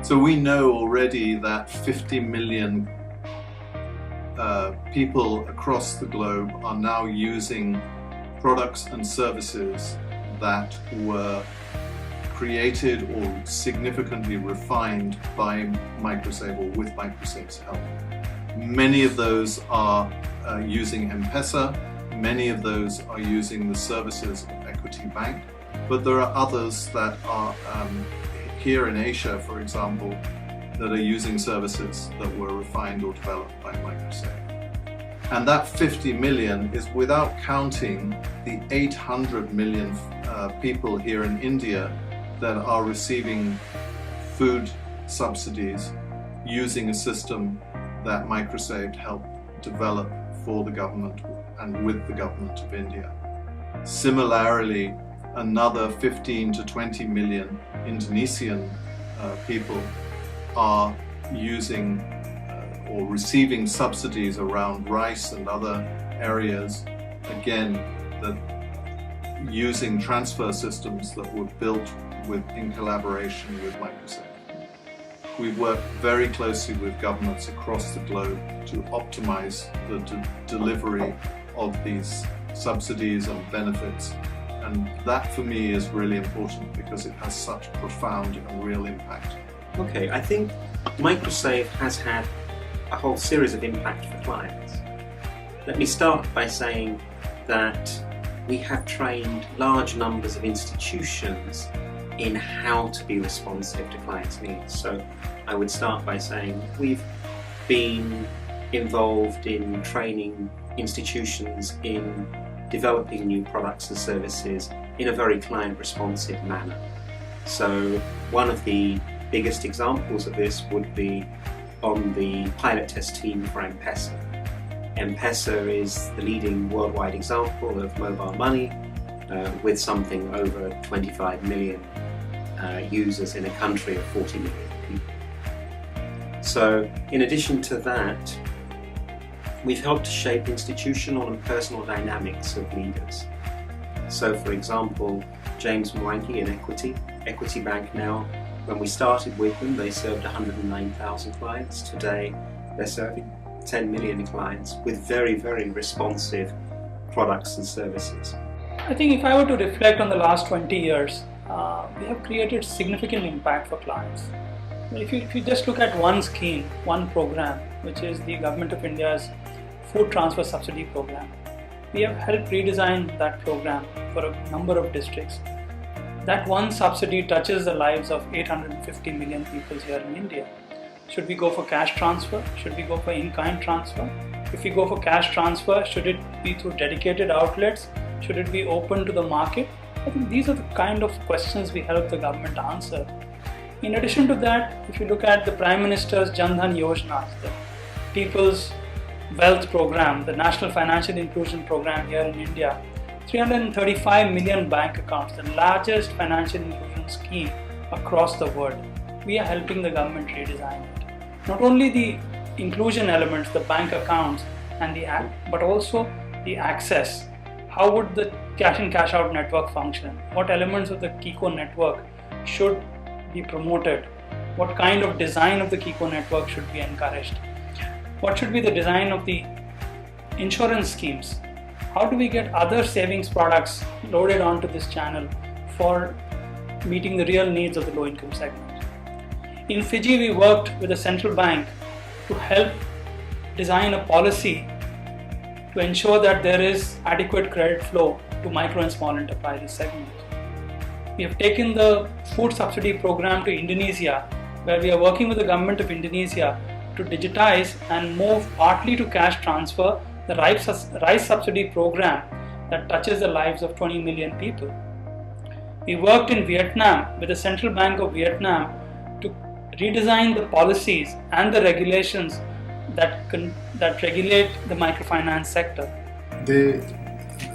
So we know already that 50 million people across the globe are now using products and services that were created or significantly refined by MicroSave or with MicroSave's help. Many of those are using M-Pesa, many of those are using the services of Equity Bank, but there are others that are here in Asia, for example, that are using services that were refined or developed by MicroSave. And that 50 million is without counting the 800 million people here in India that are receiving food subsidies using a system that MicroSave helped develop for the government and with the government of India. Similarly, another 15 to 20 million Indonesian people are using or receiving subsidies around rice and other areas, again, that using transfer systems that were built in collaboration with MicroSave. We work very closely with governments across the globe to optimize the delivery of these subsidies and benefits. And that for me is really important because it has such profound and real impact. Okay, I think MicroSave has had a whole series of impact for clients. Let me start by saying that we have trained large numbers of institutions in how to be responsive to clients' needs. So I would start by saying we've been involved in training institutions in developing new products and services in a very client responsive manner. So one of the biggest examples of this would be on the pilot test team for M-Pesa. M-Pesa is the leading worldwide example of mobile money with something over 25 million users in a country of 40 million people. So in addition to that, we've helped to shape institutional and personal dynamics of leaders. So for example, James Mwangi in Equity Bank now, when we started with them, they served 109,000 clients. Today, they're serving 10 million clients with very, very responsive products and services. I think if I were to reflect on the last 20 years, we have created significant impact for clients. If you just look at one scheme, one program, which is the Government of India's Food Transfer Subsidy Program, we have helped redesign that program for a number of districts. That one subsidy touches the lives of 850 million people here in India. Should we go for cash transfer? Should we go for in-kind transfer? If we go for cash transfer, should it be through dedicated outlets? Should it be open to the market? I think these are the kind of questions we help the government answer. In addition to that, if you look at the Prime Minister's Jan Dhan Yojana, the People's Wealth Program, the National Financial Inclusion Program here in India, 335 million bank accounts, the largest financial inclusion scheme across the world. We are helping the government redesign it. Not only the inclusion elements, the bank accounts, but also the access. How would the cash in cash out network function? What elements of the Kiko network should be promoted? What kind of design of the Kiko network should be encouraged? What should be the design of the insurance schemes? How do we get other savings products loaded onto this channel for meeting the real needs of the low-income segment? In Fiji, we worked with the central bank to help design a policy to ensure that there is adequate credit flow to micro and small enterprises segment. We have taken the food subsidy program to Indonesia, where we are working with the government of Indonesia to digitize and move partly to cash transfer the rice subsidy program that touches the lives of 20 million people. We worked in Vietnam with the Central Bank of Vietnam to redesign the policies and the regulations that regulate the microfinance sector. The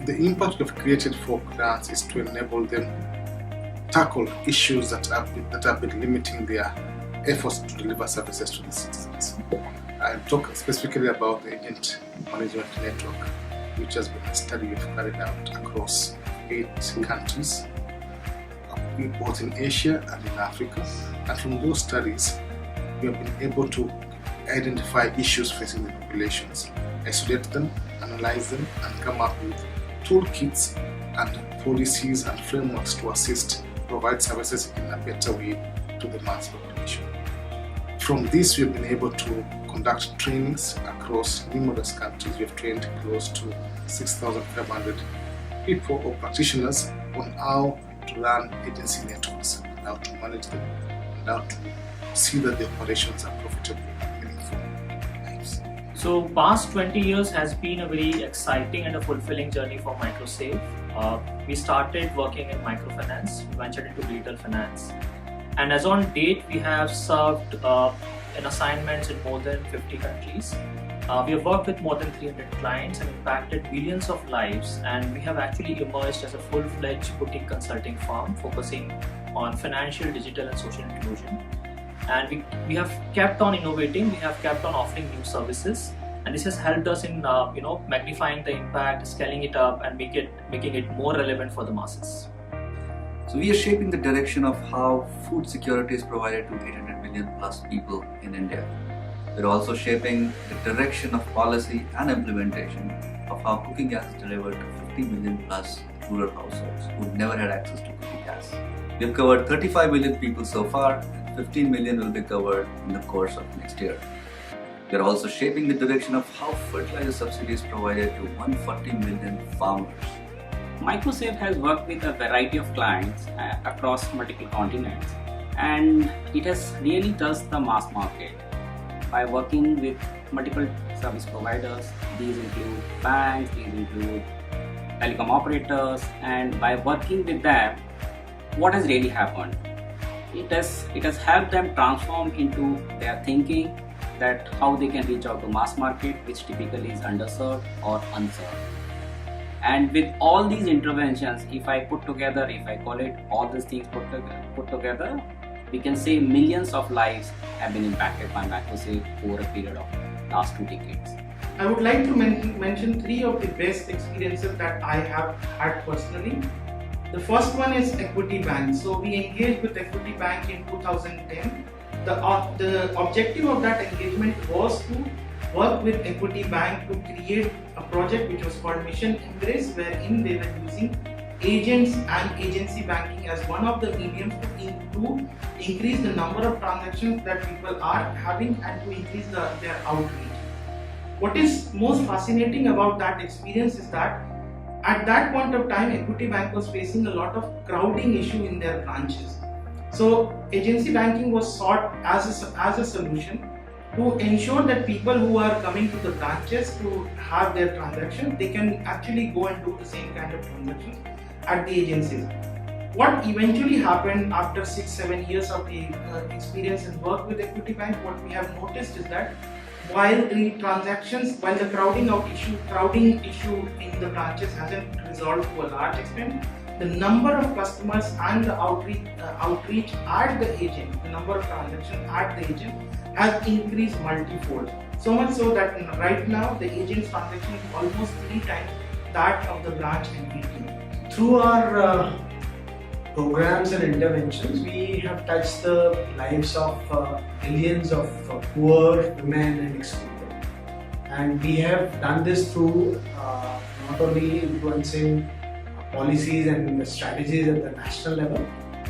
impact we've created for clients is to enable them tackle issues that have been limiting their efforts to deliver services to the citizens. I'll talk specifically about the agent management network, which has been a study we've carried out across 8 countries, both in Asia and in Africa. And from those studies, we have been able to identify issues facing the populations, isolate them, analyze them, and come up with toolkits and policies and frameworks to assist provide services in a better way to the mass population. From this, we have been able to conduct trainings across numerous countries. We have trained close to 6,500 people or practitioners on how to run agency networks, and how to manage them, and how to see that the operations are profitable and meaningful. So past 20 years has been a very exciting and a fulfilling journey for MicroSave. We started working in microfinance, we ventured into retail finance, and as on date we have served in assignments in more than 50 countries. We have worked with more than 300 clients and impacted millions of lives, and we have actually emerged as a full-fledged boutique consulting firm focusing on financial, digital and social inclusion. And we have kept on innovating, we have kept on offering new services, and this has helped us in magnifying the impact, scaling it up and making it more relevant for the masses. So we are shaping the direction of how food security is provided to 800 million plus people in India. We're also shaping the direction of policy and implementation of how cooking gas is delivered to 50 million plus rural households who never had access to cooking gas. We have covered 35 million people so far, and 15 million will be covered in the course of next year. We are also shaping the direction of how fertilizer subsidy is provided to 140 million farmers. MicroSave has worked with a variety of clients across multiple continents, and it has really touched the mass market by working with multiple service providers. These include banks, these include telecom operators, and by working with them, what has really happened? It has helped them transform into their thinking that how they can reach out to mass market, which typically is underserved or unserved. And with all these interventions, if I call it all these things put together, we can say millions of lives have been impacted by MicroSave over a period of last 2 decades. I would like to mention 3 of the best experiences that I have had personally. The first one is Equity Bank. So we engaged with Equity Bank in 2010. The objective of that engagement was to work with Equity Bank to create a project which was called Mission Embrace, wherein they were using agents and agency banking as one of the mediums to increase the number of transactions that people are having and to increase their outreach. What is most fascinating about that experience is that at that point of time, Equity Bank was facing a lot of crowding issue in their branches. So agency banking was sought as a solution to ensure that people who are coming to the branches to have their transaction, they can actually go and do the same kind of transactions at the agencies. What eventually happened after 6-7 years of the experience and work with Equity Bank, what we have noticed is that while the crowding issue in the branches hasn't resolved to a large extent, the number of customers and the outreach at the agent, the number of transactions at the agent has increased multifold. So much so that right now the agent's transaction is almost 3 times that of the branch entity. Through our programs and interventions, we have touched the lives of millions of poor women and excluded. And we have done this through not only influencing policies and the strategies at the national level,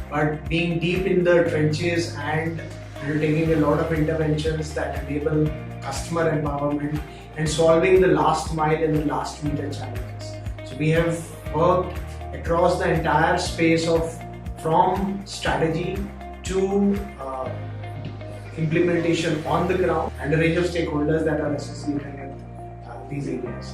but being deep in the trenches and taking a lot of interventions that enable customer empowerment and solving the last mile and the last meter challenges. So we have worked across the entire space of from strategy to implementation on the ground and a range of stakeholders that are associated with these areas.